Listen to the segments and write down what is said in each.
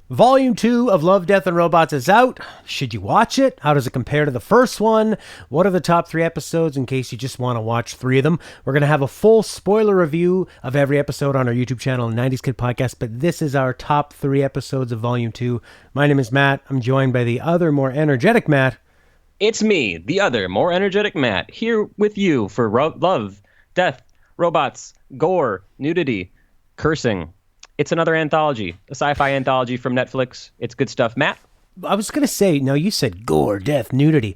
Volume 2 of Love, Death, and Robots is out. Should you watch it? How does it compare to the first one? What are the top 3 episodes in case you just want to watch 3 of them? We're going to have a full spoiler review of every episode on our YouTube channel, 90s Kid Podcast, but this is our top 3 episodes of Volume 2. My name is Matt. I'm joined by the other, more energetic Matt. It's me, the other, more energetic Matt, here with you for Love, Death, Robots, Gore, Nudity, Cursing. It's another anthology, a sci-fi anthology from Netflix. It's good stuff. Matt? I was going to say, now you said gore, death, nudity.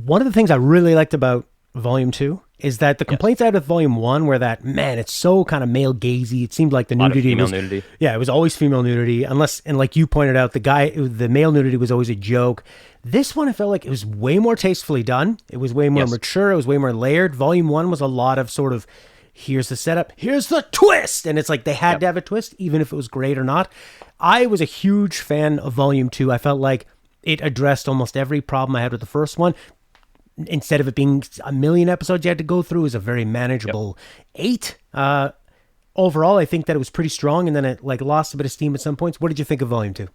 One of the things I really liked about Volume 2 is that the complaints I had with Volume 1 were that, man, it's so kind of male gazy. It seemed like the nudity was... nudity. Yeah, it was always female nudity. Unless, and like you pointed out, the male nudity was always a joke. This one, I felt like it was way more tastefully done. It was way more mature. It was way more layered. Volume 1 was a lot of sort of... Here's the setup, here's the twist. And it's like they had to have a twist, even if it was great or not. I was a huge fan of Volume 2. I felt like it addressed almost every problem I had with the first one. Instead of it being a million episodes you had to go through, it was a very manageable 8. Overall, I think that it was pretty strong, and then it like lost a bit of steam at some points. What did you think of Volume 2?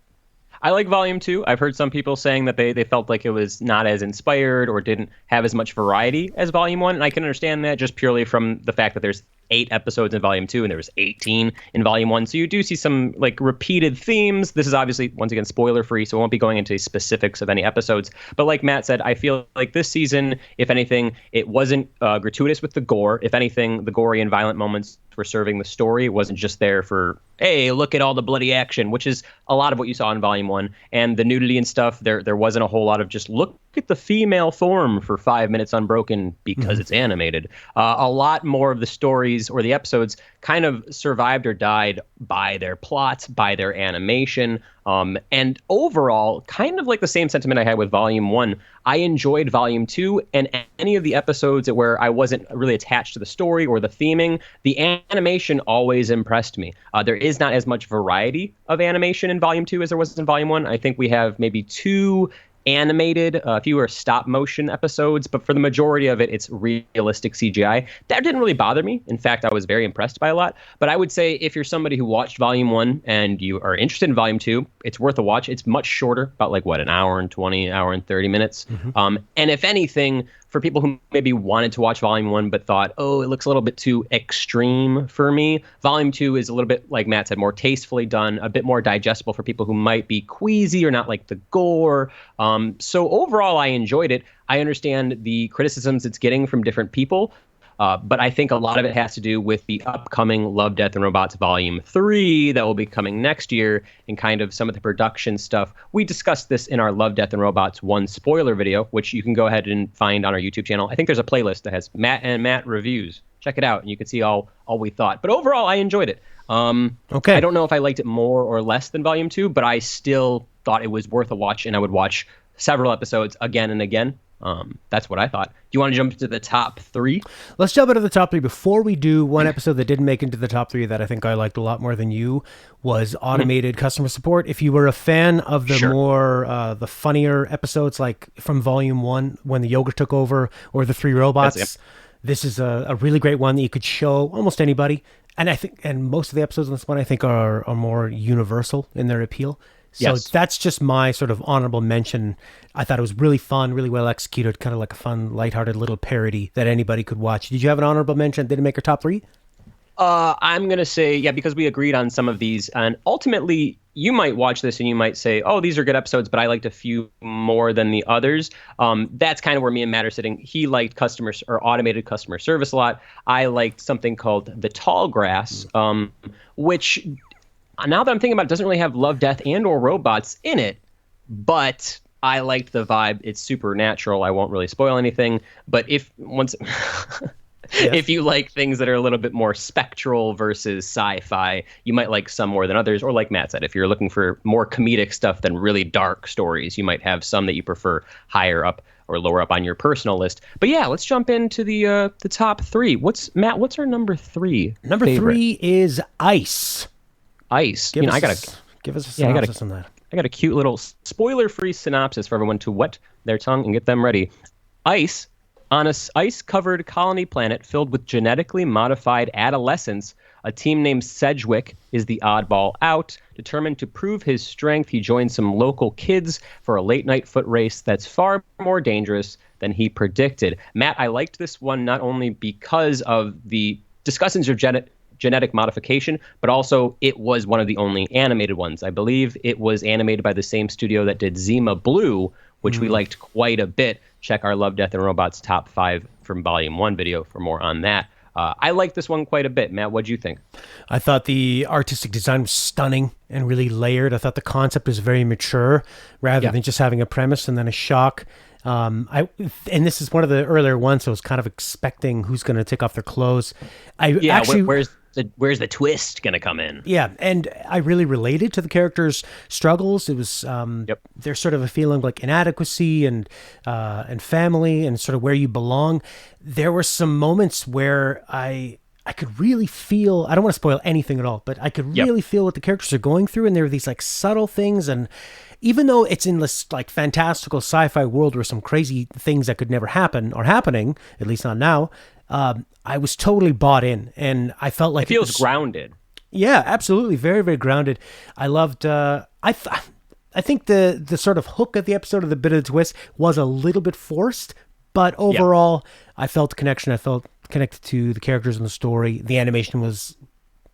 I like Volume 2. I've heard some people saying that they felt like it was not as inspired or didn't have as much variety as Volume 1. And I can understand that just purely from the fact that there's 8 episodes in Volume 2 and there was 18 in Volume 1. So you do see some like repeated themes. This is obviously, once again, spoiler free, so I won't be going into specifics of any episodes. But like Matt said, I feel like this season, if anything, it wasn't gratuitous with the gore. If anything, the gory and violent moments were serving the story. It wasn't just there for, hey, look at all the bloody action, which is a lot of what you saw in Volume 1. And the nudity and stuff, there wasn't a whole lot of just look at the female form for 5 minutes unbroken because it's animated. A lot more of the stories or the episodes kind of survived or died by their plots, by their animation. And overall, kind of like the same sentiment I had with Volume 1. I enjoyed Volume 2, and any of the episodes where I wasn't really attached to the story or the theming, the animation always impressed me. There is not as much variety of animation in Volume 2 as there was in Volume 1. I think we have maybe 2 animated, fewer stop motion episodes, but for the majority of it, it's realistic CGI. That didn't really bother me. In fact, I was very impressed by a lot. But I would say if you're somebody who watched Volume 1 and you are interested in Volume 2, it's worth a watch. It's much shorter, about like an hour and 20, hour and 30 minutes. And if anything, for people who maybe wanted to watch Volume 1 but thought, oh, it looks a little bit too extreme for me, Volume 2 is a little bit, like Matt said, more tastefully done, a bit more digestible for people who might be queasy or not like the gore. So overall, I enjoyed it. I understand the criticisms it's getting from different people. But I think a lot of it has to do with the upcoming Love, Death, and Robots Volume 3 that will be coming next year and kind of some of the production stuff. We discussed this in our Love, Death, and Robots 1 spoiler video, which you can go ahead and find on our YouTube channel. I think there's a playlist that has Matt and Matt reviews. Check it out, and you can see all we thought. But overall, I enjoyed it. Okay. I don't know if I liked it more or less than Volume 2, but I still thought it was worth a watch, and I would watch several episodes again and again. That's what I thought. Do you want to jump into the top 3? Let's jump into the top 3. Before we do, one episode that didn't make into the top 3 that I think I liked a lot more than you was automated customer support. If you were a fan of the more, the funnier episodes, like from Volume 1, when the yogurt took over, or the 3 robots, this is a really great one that you could show almost anybody. And I think, and most of the episodes in this one, I think are more universal in their appeal. So that's just my sort of honorable mention. I thought it was really fun, really well executed, kind of like a fun, lighthearted little parody that anybody could watch. Did you have an honorable mention? Did it make your top 3? I'm going to say, because we agreed on some of these. And ultimately, you might watch this and you might say, oh, these are good episodes, but I liked a few more than the others. That's kind of where me and Matt are sitting. He liked automated customer service a lot. I liked something called The Tall Grass, which... Now that I'm thinking about it, doesn't really have love, death, and or robots in it, but I liked the vibe. It's supernatural. I won't really spoil anything, but if you like things that are a little bit more spectral versus sci-fi, you might like some more than others. Or like Matt said, if you're looking for more comedic stuff than really dark stories, you might have some that you prefer higher up or lower up on your personal list. But yeah, let's jump into the top 3. What's our number 3? Number favorite? 3 is Ice. Ice. Give us a synopsis on that. I got a cute little spoiler-free synopsis for everyone to wet their tongue and get them ready. Ice, on a ice-covered colony planet filled with genetically modified adolescents, A team named Sedgwick is the oddball out. Determined to prove his strength, he joins some local kids for a late-night foot race that's far more dangerous than he predicted. Matt, I liked this one not only because of the discussions of genetic modification, but also it was one of the only animated ones. I believe it was animated by the same studio that did Zima Blue, which we liked quite a bit. Check our Love, Death, and Robots top 5 from Volume 1 video for more on that. I like this one quite a bit. Matt, what'd you think? I thought the artistic design was stunning and really layered. I thought the concept was very mature rather than just having a premise and then a shock. And this is one of the earlier ones, so I was kind of expecting who's going to take off their clothes. Where's the twist going to come in? Yeah, and I really related to the characters' struggles. It was there's sort of a feeling like inadequacy and family and sort of where you belong. There were some moments where I could really feel, I don't want to spoil anything at all, but I could really feel what the characters are going through, and there were these like subtle things, and even though it's in this like fantastical sci-fi world where some crazy things that could never happen are happening, at least not now, I was totally bought in, and I felt like it feels grounded. Yeah, absolutely, very, very grounded. I loved. I think the sort of hook of the episode, of the bit of the twist, was a little bit forced, but overall, I felt the connection. I felt connected to the characters in the story. The animation was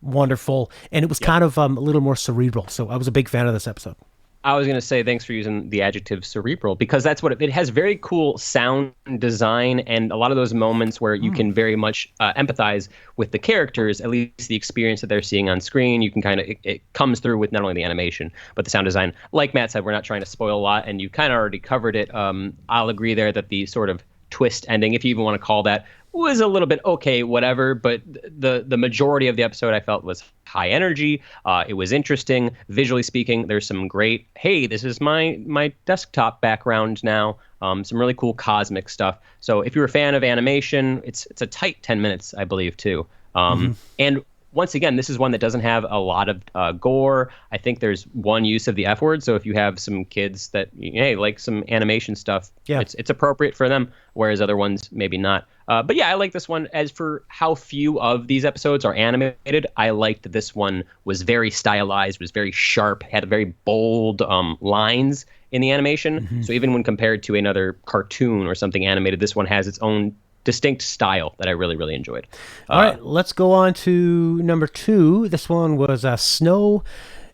wonderful, and it was kind of a little more cerebral. So I was a big fan of this episode. I was going to say thanks for using the adjective cerebral, because that's what it has. Very cool sound design, and a lot of those moments where you can very much empathize with the characters, at least the experience that they're seeing on screen. You can kind of, it comes through with not only the animation, but the sound design. Like Matt said, we're not trying to spoil a lot, and you kind of already covered it. I'll agree there that the sort of twist ending, if you even want to call that, was a little bit okay, whatever, but the majority of the episode I felt was high energy. It was interesting. Visually speaking, there's some great, hey, this is my desktop background now. Some really cool cosmic stuff. So if you're a fan of animation, it's a tight 10 minutes, I believe, too. And once again, this is one that doesn't have a lot of gore. I think there's one use of the F word. So if you have some kids that, hey, like some animation stuff, it's appropriate for them, whereas other ones maybe not. But yeah, I like this one. As for how few of these episodes are animated, I liked this one was very stylized, was very sharp, had very bold lines in the animation. So even when compared to another cartoon or something animated, this one has its own distinct style that I really, really enjoyed. All right, let's go on to number 2. This one was Snow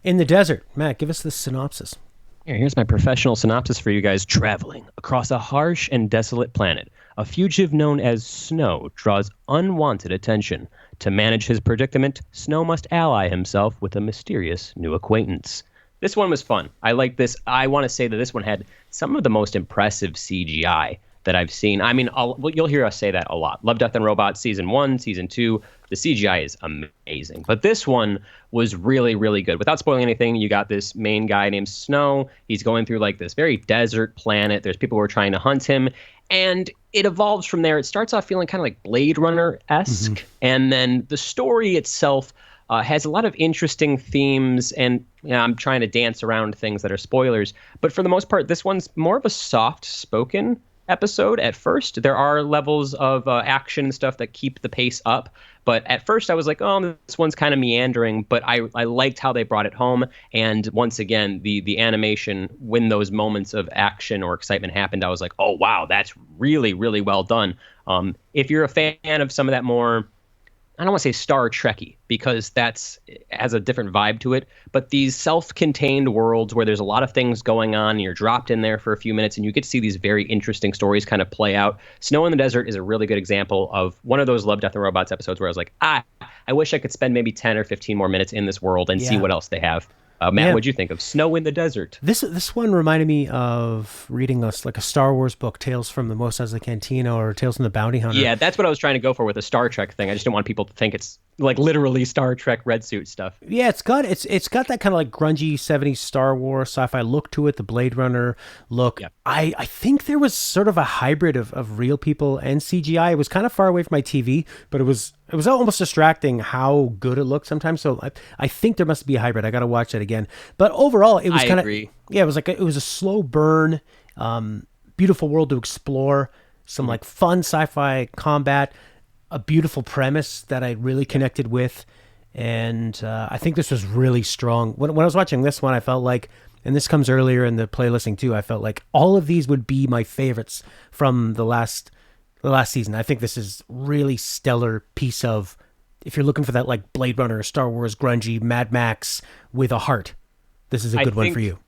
in the Desert. Matt, give us the synopsis. Here's my professional synopsis for you guys. Traveling across a harsh and desolate planet, a fugitive known as Snow draws unwanted attention. To manage his predicament, Snow must ally himself with a mysterious new acquaintance. This one was fun. I like this. I want to say that this one had some of the most impressive CGI that I've seen. I mean, you'll hear us say that a lot. Love, Death, and Robots Season 1, Season 2, the CGI is amazing. But this one was really, really good. Without spoiling anything, you got this main guy named Snow. He's going through like this very desert planet. There's people who are trying to hunt him. And it evolves from there. It starts off feeling kind of like Blade Runner-esque. And then the story itself has a lot of interesting themes, and I'm trying to dance around things that are spoilers. But for the most part, this one's more of a soft-spoken episode at first. There are levels of action and stuff that keep the pace up, but at first I was like, oh, this one's kind of meandering, but I liked how they brought it home. And once again, the animation, when those moments of action or excitement happened, I was like, oh wow, that's really, really well done. If you're a fan of some of that more, I don't want to say Star Trekky, because that's has a different vibe to it, but these self-contained worlds where there's a lot of things going on, and you're dropped in there for a few minutes and you get to see these very interesting stories kind of play out. Snow in the Desert is a really good example of one of those Love, Death, and Robots episodes where I was like, I wish I could spend maybe 10 or 15 more minutes in this world and see what else they have. Matt, what'd you think of Snow in the Desert? This one reminded me of reading a Star Wars book, Tales from the Mos Eisley Cantina or Tales from the Bounty Hunter. Yeah, that's what I was trying to go for with the Star Trek thing. I just didn't want people to think it's like literally Star Trek red suit stuff. Yeah, it's got that kind of like grungy 70s Star Wars sci-fi look to it, the Blade Runner look. Yep. I think there was sort of a hybrid of real people and CGI. It was kind of far away from my TV, but it was almost distracting how good it looked sometimes. So I think there must be a hybrid. I got to watch that again. But overall, it was kind of, yeah, it was a slow burn, beautiful world to explore, some like fun sci-fi combat, a beautiful premise that I really connected with. And I think this was really strong. When I was watching this one, I felt like, and this comes earlier in the playlisting too, I felt like all of these would be my favorites from the last season. I think this is really stellar piece of, if you're looking for that like Blade Runner, Star Wars, grungy, Mad Max with a heart, this is a good one for you.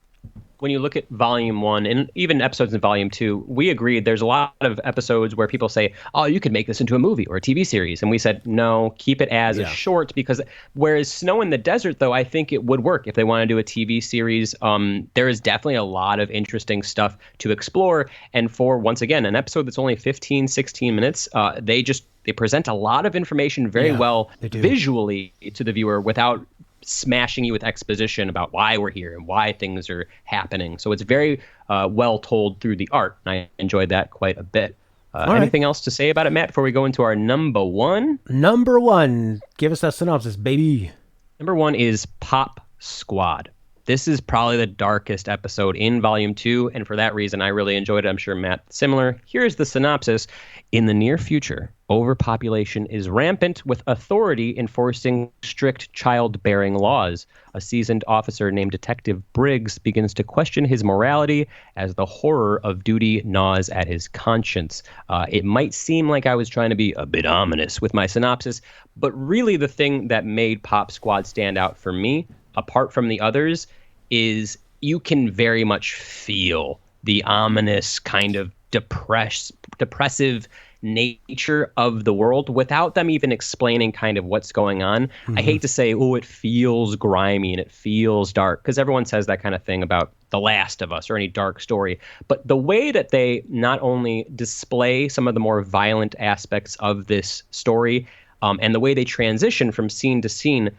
When you look at Volume 1 and even episodes in Volume 2, we agreed there's a lot of episodes where people say, oh, you could make this into a movie or a TV series. And we said, no, keep it as a short, because whereas Snow in the Desert, though, I think it would work if they want to do a TV series. There is definitely a lot of interesting stuff to explore. And for, once again, an episode that's only 15, 16 minutes, they present a lot of information very well visually to the viewer without smashing you with exposition about why we're here and why things are happening. So it's very well told through the art, and I enjoyed that quite a bit. Anything else to say about it, Matt, before we go into our number one? Number one. Give us that synopsis, baby. Number one is Pop Squad. This is probably the darkest episode in Volume 2, and for that reason, I really enjoyed it. I'm sure Matt, similar. Here's the synopsis. In the near future, overpopulation is rampant, with authority enforcing strict childbearing laws. A seasoned officer named Detective Briggs begins to question his morality as the horror of duty gnaws at his conscience. It might seem like I was trying to be a bit ominous with my synopsis, but really the thing that made Pop Squad stand out for me, apart from the others, is you can very much feel the ominous kind of depressive nature of the world without them even explaining kind of what's going on. I hate to say, oh, it feels grimy and it feels dark, because everyone says that kind of thing about The Last of Us or any dark story. But the way that they not only display some of the more violent aspects of this story, and the way they transition from scene to scene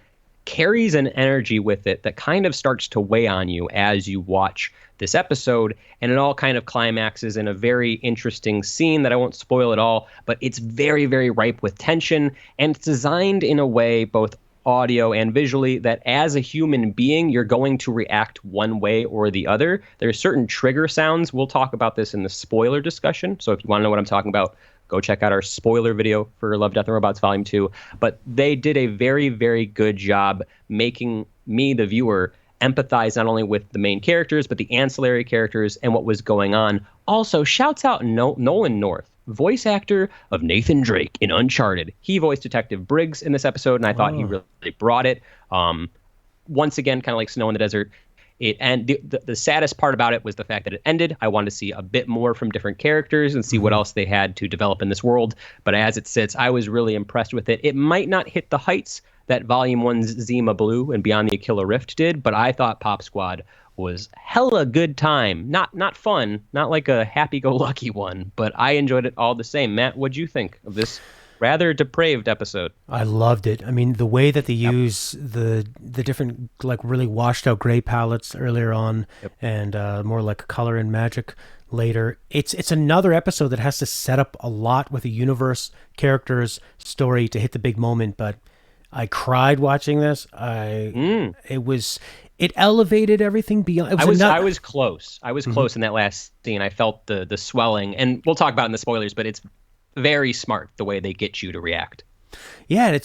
carries an energy with it that kind of starts to weigh on you as you watch this episode, and it all kind of climaxes in a very interesting scene that I won't spoil at all, but it's very, very ripe with tension, and it's designed in a way, both audio and visually, that as a human being, you're going to react one way or the other. There are certain trigger sounds. We'll talk about this in the spoiler discussion, so if you want to know what I'm talking about, go check out our spoiler video for Love, Death, and Robots Volume 2. But they did a very, very good job making me, the viewer, empathize not only with the main characters, but the ancillary characters and what was going on. Also, shouts out Nolan North, voice actor of Nathan Drake in Uncharted. He voiced Detective Briggs in this episode, and I thought he really brought it. Once again, kind of like Snow in the Desert, the saddest part about it was the fact that it ended. I wanted to see a bit more from different characters and see what else they had to develop in this world. But as it sits, I was really impressed with it. It might not hit the heights that Volume 1's Zima Blue and Beyond the Aquila Rift did, but I thought Pop Squad was hella good time. Not fun, not like a happy-go-lucky one, but I enjoyed it all the same. Matt, what'd you think of this rather depraved episode? I loved it. I mean, the way that they use the different, like, really washed out gray palettes earlier on, and more like color and magic later. It's another episode that has to set up a lot with a universe, characters, story to hit the big moment. But I cried watching this. It elevated everything beyond. I was close. I was close in that last scene. I felt the swelling, and we'll talk about it in the spoilers, but it's very smart the way they get you to react. Yeah,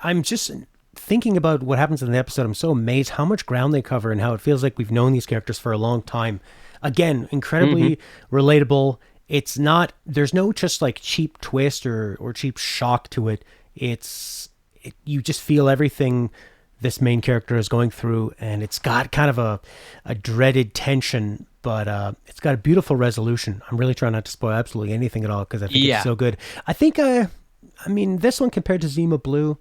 I'm just thinking about what happens in the episode. I'm so amazed how much ground they cover and how it feels like we've known these characters for a long time. Again, incredibly relatable. There's no just like cheap twist or cheap shock to it. You just feel everything this main character is going through, and it's got kind of a dreaded tension, but it's got a beautiful resolution. I'm really trying not to spoil absolutely anything at all, because I think it's so good. I think, this one compared to Zima Blue,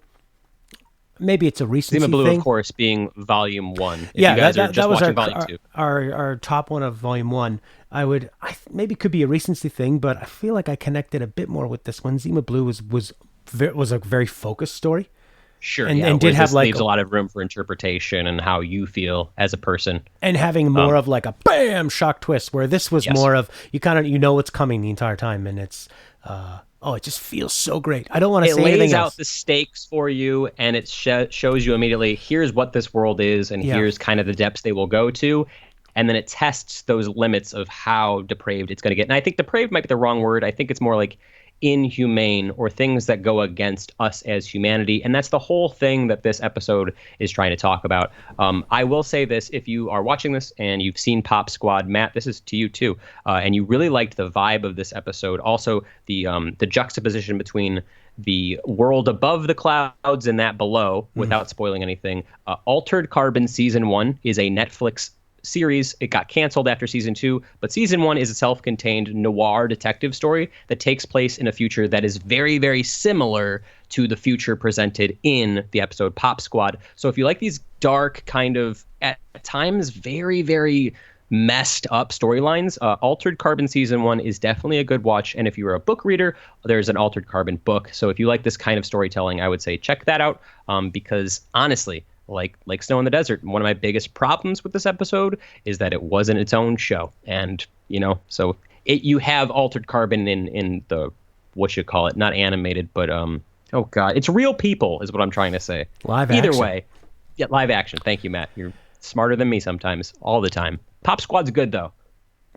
maybe it's a recency Zima Blue, thing. Of course, being Volume 1. If yeah, you guys that, are just was watching Volume 2. Our top one of Volume 1. Maybe it could be a recency thing, but I feel like I connected a bit more with this one. Zima Blue was a very focused story. Sure, and did have leaves a lot of room for interpretation and how you feel as a person, and having more of like a bam shock twist, where this was more of you know what's coming the entire time, and it's it just feels so great. I don't want to say anything else. It lays out the stakes for you, and it shows you immediately, here's what this world is, and here's kind of the depths they will go to, and then it tests those limits of how depraved it's going to get. And I think depraved might be the wrong word. I think it's more like inhumane or things that go against us as humanity. And that's the whole thing that this episode is trying to talk about. I will say this, if you are watching this and you've seen Pop Squad, Matt, this is to you too, and you really liked the vibe of this episode, also the juxtaposition between the world above the clouds and that below, without spoiling anything. Altered Carbon Season 1 is a Netflix series. It got canceled after season 2, but season 1 is a self-contained noir detective story that takes place in a future that is very, very similar to the future presented in the episode Pop Squad. So if you like these dark, kind of at times very, very messed up storylines, Altered Carbon Season 1 is definitely a good watch. And if you're a book reader, there's an Altered Carbon book. So if you like this kind of storytelling, I would say check that out, because honestly, like Snow in the Desert, one of my biggest problems with this episode is that it wasn't its own show. And, so you have Altered Carbon in the, what you call it, not animated, but, oh God, it's real people is what I'm trying to say. Live action. Either way. Yeah, live action. Thank you, Matt. You're smarter than me sometimes, all the time. Pop Squad's good, though.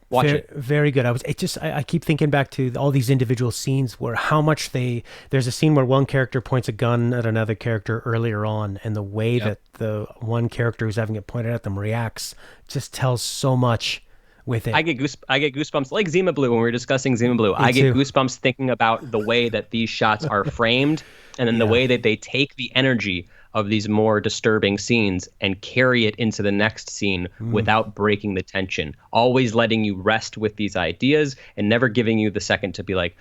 Watch it. Very good. I keep thinking back to all these individual scenes where how much there's a scene where one character points a gun at another character earlier on, and the way that the one character who's having it pointed at them reacts just tells so much with it. I get goosebumps like Zima Blue when we were discussing Zima Blue. I get goosebumps thinking about the way that these shots are framed, and then the way that they take the energy of these more disturbing scenes and carry it into the next scene without breaking the tension, always letting you rest with these ideas and never giving you the second to be like,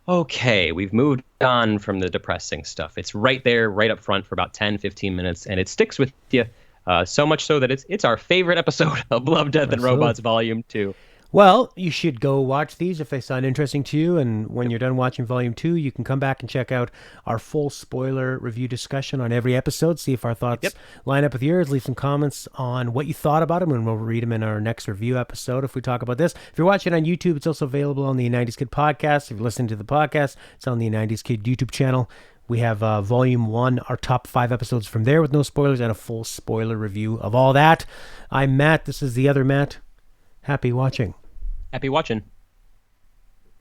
okay, we've moved on from the depressing stuff. It's right there, right up front for about 10, 15 minutes, and it sticks with you, so much so that it's our favorite episode of Love, Death, and Robots Volume 2. Well, you should go watch these if they sound interesting to you, and when you're done watching Volume 2, you can come back and check out our full spoiler review discussion on every episode, see if our thoughts line up with yours, leave some comments on what you thought about them, and we'll read them in our next review episode if we talk about this. If you're watching on YouTube, it's also available on the 90s Kid podcast. If you're listening to the podcast, it's on the 90s Kid YouTube channel. We have Volume 1, our top 5 episodes from there with no spoilers, and a full spoiler review of all that. I'm Matt. This is the other Matt. Happy watching. Happy watching.